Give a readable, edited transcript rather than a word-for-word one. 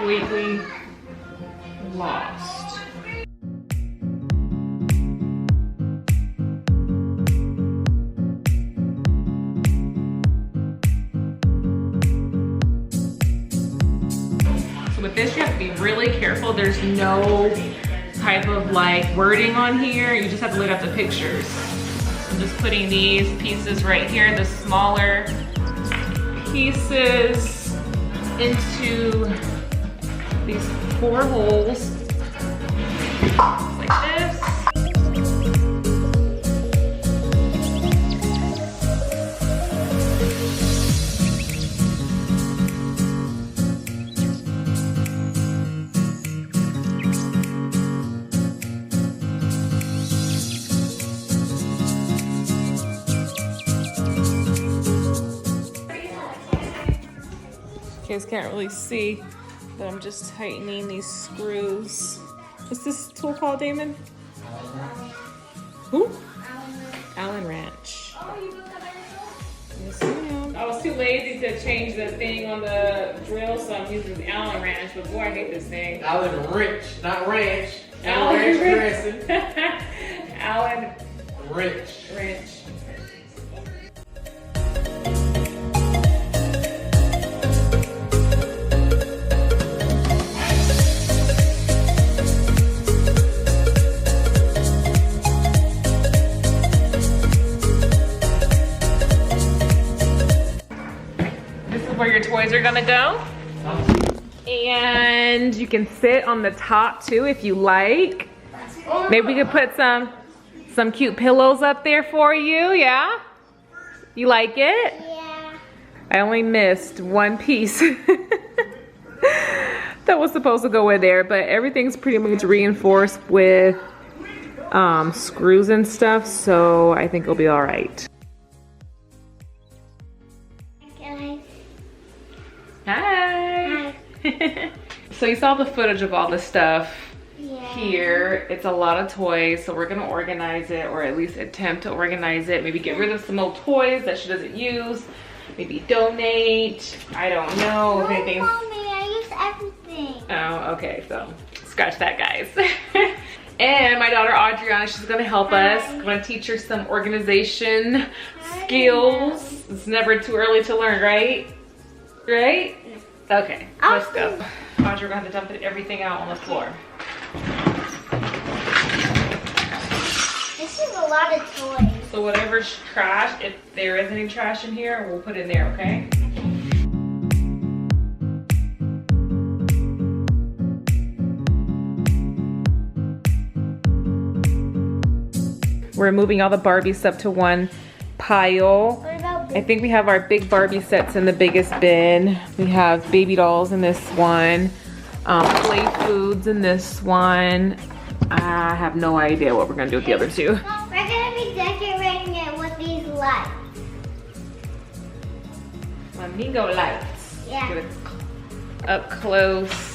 completely lost. So with this, you have to be really careful. There's no type of like wording on here. You just have to look at the pictures. I'm just putting these pieces right here, the smaller pieces, into these 4 holes, like this. You guys can't really see, but I'm just tightening these screws. What's this tool called, Damon? Who? Allen wrench. Oh, you built that by yourself? Yes, ma'am. I was too lazy to change the thing on the drill, so I'm using the Allen wrench, but boy, I hate this thing. Allen wrench, not ranch. Allen ranch wrench. dressing. Allen wrench. wrench. Where your toys are gonna go. And you can sit on the top too if you like. Maybe we could put some cute pillows up there for you, yeah? You like it? Yeah. I only missed one piece that was supposed to go in there, but everything's pretty much reinforced with screws and stuff, so I think it'll be all right. Hi. So you saw the footage of all the stuff here. It's a lot of toys, so we're gonna organize it, or at least attempt to organize it. Maybe get rid of some old toys that she doesn't use. Maybe donate. I don't know if anything. Mommy, I use everything. Oh, okay. So scratch that, guys. And my daughter Adriana, she's gonna help us. I'm gonna teach her some organization skills. It's never too early to learn, right? Right? Okay, let's go. Audrey, we're gonna have to dump everything out on the floor. This is a lot of toys. So whatever's trash, if there is any trash in here, we'll put in there, okay? We're moving all the Barbie stuff to one pile. I think we have our big Barbie sets in the biggest bin. We have baby dolls in this one, play foods in this one. I have no idea what we're gonna do with the other two. We're gonna be decorating it with these lights. Flamingo lights. Yeah. Get it up close.